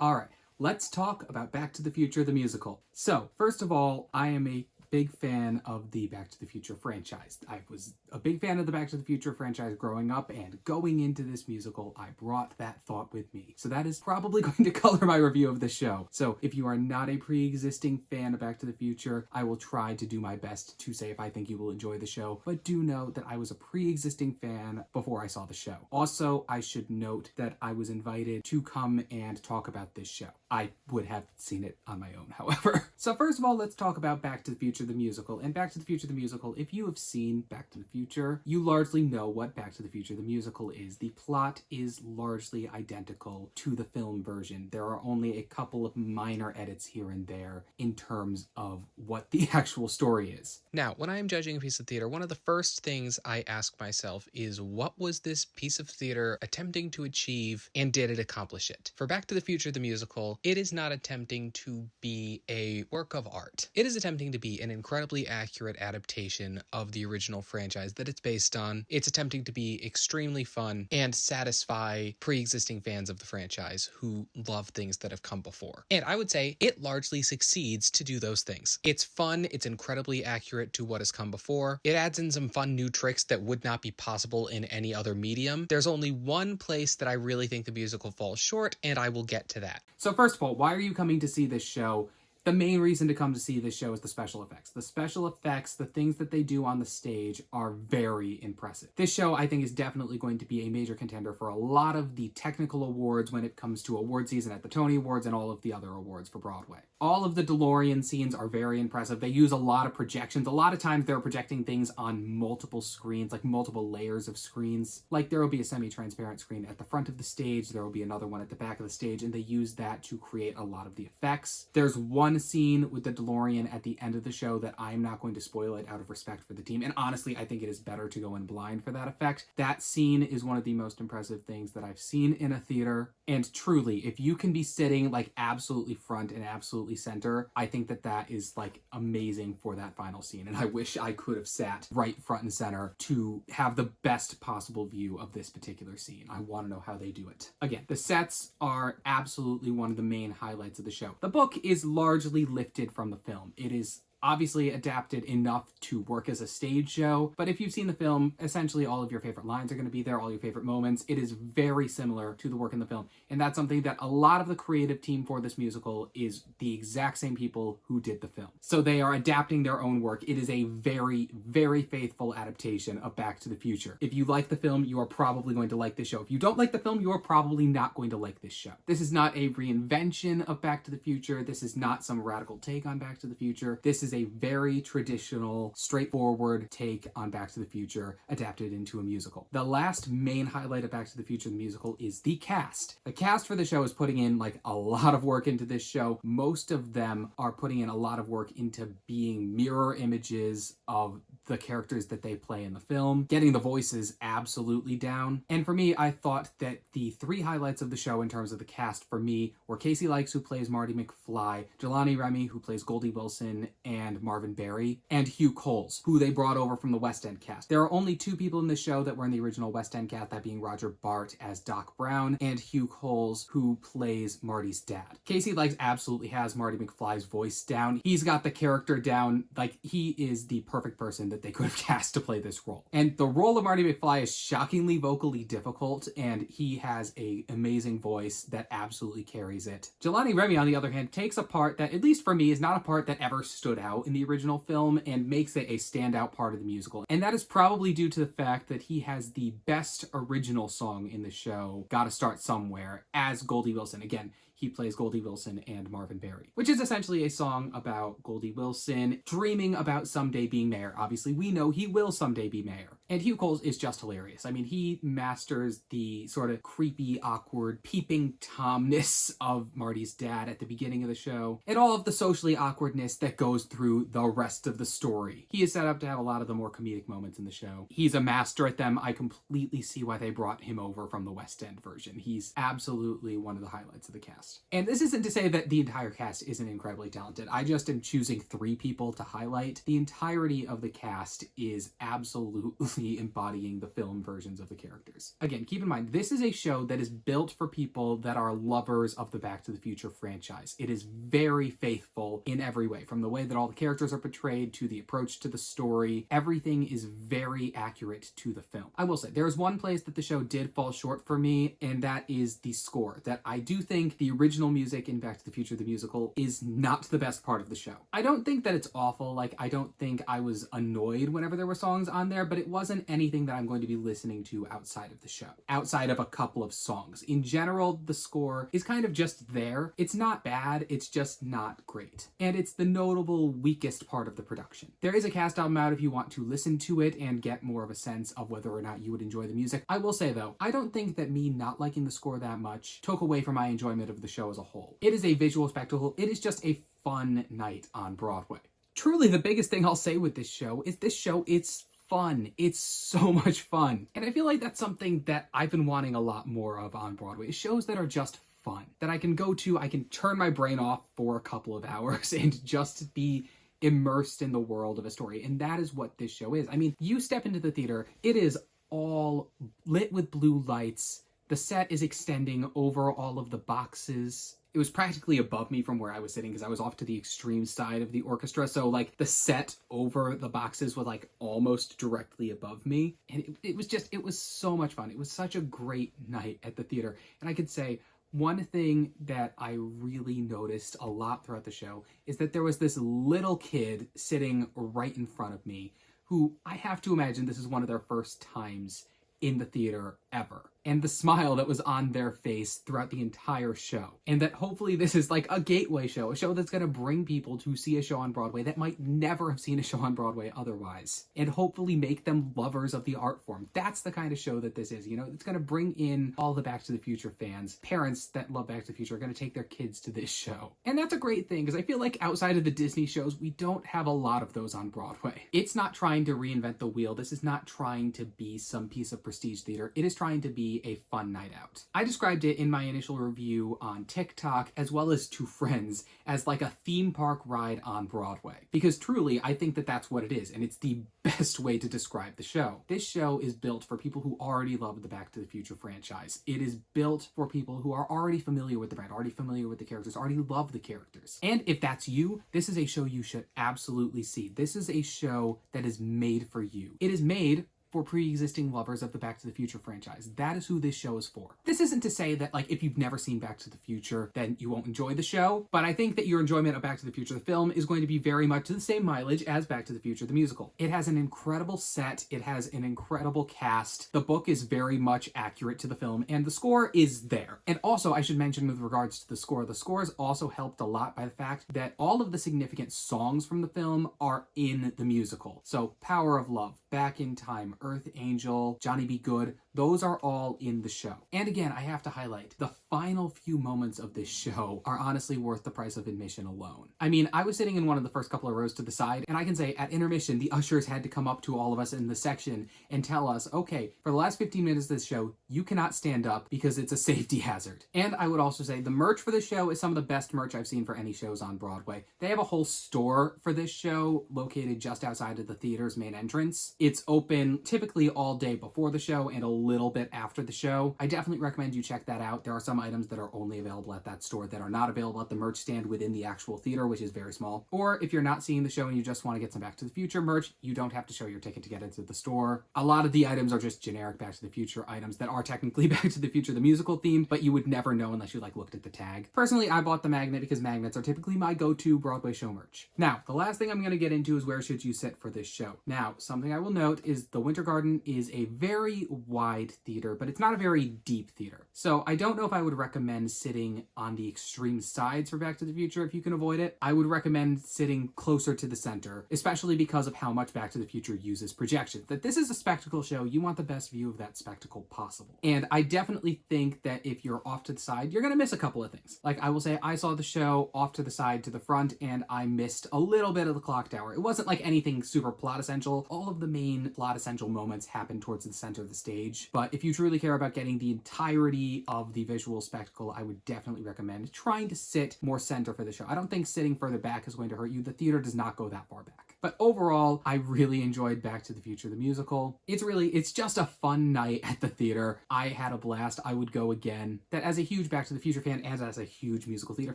All right, let's talk about Back to the Future, the musical. So, first of all, I am a big fan of the Back to the Future franchise. I was a big fan of the Back to the Future franchise growing up, and going into this musical, I brought that thought with me. So that is probably going to color my review of the show. So if you are not a pre-existing fan of Back to the Future, I will try to do my best to say if I think you will enjoy the show, but do know that I was a pre-existing fan before I saw the show. Also, I should note that I was invited to come and talk about this show. I would have seen it on my own, however. So first of all, let's talk about Back to the Future, the musical. And Back to the Future, the musical, if you have seen Back to the Future, you largely know what Back to the Future, the musical is. The plot is largely identical to the film version. There are only a couple of minor edits here and there in terms of what the actual story is. Now, when I am judging a piece of theater, one of the first things I ask myself is, what was this piece of theater attempting to achieve, and did it accomplish it? For Back to the Future, the musical, it is not attempting to be a work of art. It is attempting to be an incredibly accurate adaptation of the original franchise that it's based on. It's attempting to be extremely fun and satisfy pre-existing fans of the franchise who love things that have come before. And I would say it largely succeeds to do those things. It's fun, it's incredibly accurate to what has come before. It adds in some fun new tricks that would not be possible in any other medium. There's only one place that I really think the musical falls short, and I will get to that. So first of all, why are you coming to see this show? The main reason to come to see this show is the special effects. The special effects, the things that they do on the stage are very impressive. This show, I think, is definitely going to be a major contender for a lot of the technical awards when it comes to award season at the Tony Awards and all of the other awards for Broadway. All of the DeLorean scenes are very impressive. They use a lot of projections. A lot of times they're projecting things on multiple screens, like multiple layers of screens. Like there will be a semi-transparent screen at the front of the stage, there will be another one at the back of the stage, and they use that to create a lot of the effects. There's one scene with the DeLorean at the end of the show that I'm not going to spoil it out of respect for the team, and honestly I think it is better to go in blind for that effect. That scene is one of the most impressive things that I've seen in a theater, and truly, if you can be sitting like absolutely front and absolutely center, I think that that is like amazing for that final scene, and I wish I could have sat right front and center to have the best possible view of this particular scene. I want to know how they do it. Again, the sets are absolutely one of the main highlights of the show. The book is largely lifted from the film. It is obviously adapted enough to work as a stage show, but if you've seen the film, essentially all of your favorite lines are going to be there, all your favorite moments. It is very similar to the work in the film, and that's something that a lot of the creative team for this musical is the exact same people who did the film. So they are adapting their own work. It is a very, very faithful adaptation of Back to the Future. If you like the film, you are probably going to like this show. If you don't like the film, you are probably not going to like this show. This is not a reinvention of Back to the Future. This is not some radical take on Back to the Future. This is a very traditional, straightforward take on Back to the Future adapted into a musical. The last main highlight of Back to the Future, the musical, is the cast. The cast for the show is putting in like a lot of work into this show. Most of them are putting in a lot of work into being mirror images of the characters that they play in the film, getting the voices absolutely down. And for me, I thought that the three highlights of the show in terms of the cast for me were Casey Likes, who plays Marty McFly, Jelani Remy, who plays Goldie Wilson, and Marvin Berry, and Hugh Coles, who they brought over from the West End cast. There are only two people in the show that were in the original West End cast, that being Roger Bart as Doc Brown and Hugh Coles, who plays Marty's dad. Casey Likes absolutely has Marty McFly's voice down. He's got the character down. Like, he is the perfect person that they could have cast to play this role. And the role of Marty McFly is shockingly vocally difficult, and he has an amazing voice that absolutely carries it. Jelani Remy, on the other hand, takes a part that, at least for me, is not a part that ever stood out in the original film and makes it a standout part of the musical. And that is probably due to the fact that he has the best original song in the show, Gotta Start Somewhere, as Goldie Wilson. Again, he plays Goldie Wilson and Marvin Berry, which is essentially a song about Goldie Wilson dreaming about someday being mayor. Obviously, we know he will someday be mayor. And Hugh Coles is just hilarious. I mean, he masters the sort of creepy, awkward, peeping Tomness of Marty's dad at the beginning of the show, and all of the socially awkwardness that goes through the rest of the story. He is set up to have a lot of the more comedic moments in the show. He's a master at them. I completely see why they brought him over from the West End version. He's absolutely one of the highlights of the cast. And this isn't to say that the entire cast isn't incredibly talented. I just am choosing three people to highlight. The entirety of the cast cast is absolutely embodying the film versions of the characters. Again, keep in mind, this is a show that is built for people that are lovers of the Back to the Future franchise. It is very faithful in every way, from the way that all the characters are portrayed to the approach to the story. Everything is very accurate to the film. I will say, there is one place that the show did fall short for me, and that is the score. That I do think the original music in Back to the Future the musical is not the best part of the show. I don't think that it's awful. Like, I don't think I was annoyed whenever there were songs on there, but it wasn't anything that I'm going to be listening to outside of the show, outside of a couple of songs. In general, the score is kind of just there. It's not bad, it's just not great. And it's the notable weakest part of the production. There is a cast album out if you want to listen to it and get more of a sense of whether or not you would enjoy the music. I will say though, I don't think that me not liking the score that much took away from my enjoyment of the show as a whole. It is a visual spectacle. It is just a fun night on Broadway. Truly, the biggest thing I'll say with this show, it's fun. It's so much fun. And I feel like that's something that I've been wanting a lot more of on Broadway. Shows that are just fun, that I can go to, I can turn my brain off for a couple of hours and just be immersed in the world of a story. And that is what this show is. I mean, you step into the theater, it is all lit with blue lights. The set is extending over all of the boxes. It was practically above me from where I was sitting because I was off to the extreme side of the orchestra. So like the set over the boxes was like almost directly above me. And it was so much fun. It was such a great night at the theater. And I could say one thing that I really noticed a lot throughout the show is that there was this little kid sitting right in front of me who I have to imagine this is one of their first times in the theater ever. And the smile that was on their face throughout the entire show. And that hopefully this is like a gateway show, a show that's going to bring people to see a show on Broadway that might never have seen a show on Broadway otherwise. And hopefully make them lovers of the art form. That's the kind of show that this is, you know? It's going to bring in all the Back to the Future fans. Parents that love Back to the Future are going to take their kids to this show. And that's a great thing, because I feel like outside of the Disney shows, we don't have a lot of those on Broadway. It's not trying to reinvent the wheel. This is not trying to be some piece of prestige theater. It is trying to be a fun night out. I described it in my initial review on TikTok, as well as to friends, as like a theme park ride on Broadway. Because truly, I think that that's what it is, and it's the best way to describe the show. This show is built for people who already love the Back to the Future franchise. It is built for people who are already familiar with the brand, already familiar with the characters, already love the characters. And if that's you, this is a show you should absolutely see. This is a show that is made for you. It is made for pre-existing lovers of the Back to the Future franchise. That is who this show is for. This isn't to say that, like, if you've never seen Back to the Future, then you won't enjoy the show, but I think that your enjoyment of Back to the Future, the film, is going to be very much the same mileage as Back to the Future, the musical. It has an incredible set, it has an incredible cast, the book is very much accurate to the film, and the score is there. And also, I should mention with regards to the score is also helped a lot by the fact that all of the significant songs from the film are in the musical. So, Power of Love, Back in Time, Earth Angel, Johnny Be Good, those are all in the show. And again, I have to highlight, the final few moments of this show are honestly worth the price of admission alone. I mean, I was sitting in one of the first couple of rows to the side, and I can say at intermission, the ushers had to come up to all of us in the section and tell us, okay, for the last 15 minutes of this show, you cannot stand up because it's a safety hazard. And I would also say the merch for this show is some of the best merch I've seen for any shows on Broadway. They have a whole store for this show located just outside of the theater's main entrance. It's open typically all day before the show and a little bit after the show. I definitely recommend you check that out. There are some items that are only available at that store that are not available at the merch stand within the actual theater, which is very small. Or if you're not seeing the show and you just want to get some Back to the Future merch, you don't have to show your ticket to get into the store. A lot of the items are just generic Back to the Future items that are technically Back to the Future the musical themed, but you would never know unless you looked at the tag. Personally, I bought the magnet because magnets are typically my go-to Broadway show merch. Now, the last thing I'm going to get into is where should you sit for this show. Now, something I will note is the Winter Garden is a very wide theater, but it's not a very deep theater. So I don't know if I would recommend sitting on the extreme sides for Back to the Future if you can avoid it. I would recommend sitting closer to the center, especially because of how much Back to the Future uses projections. That this is a spectacle show, you want the best view of that spectacle possible. And I definitely think that if you're off to the side, you're going to miss a couple of things. Like, I will say I saw the show off to the side to the front, and I missed a little bit of the clock tower. It wasn't like anything super plot essential. All of the main plot essential moments happen towards the center of the stage. But if you truly care about getting the entirety of the visual spectacle, I would definitely recommend trying to sit more center for the show. I don't think sitting further back is going to hurt you. The theater does not go that far back. But overall, I really enjoyed Back to the Future the musical. It's just a fun night at the theater. I had a blast. I would go again. That as a huge Back to the Future fan and as a huge musical theater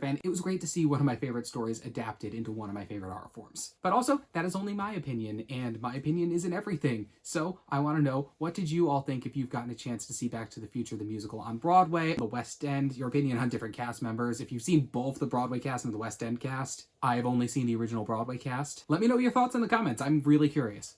fan, it was great to see one of my favorite stories adapted into one of my favorite art forms. But also, that is only my opinion, and my opinion isn't everything. So I want to know, what did you all think if you've gotten a chance to see Back to the Future the musical on Broadway, the West End, your opinion on different cast members, if you've seen both the Broadway cast and the West End cast? I've only seen the original Broadway cast. Let me know your thoughts in the comments. I'm really curious.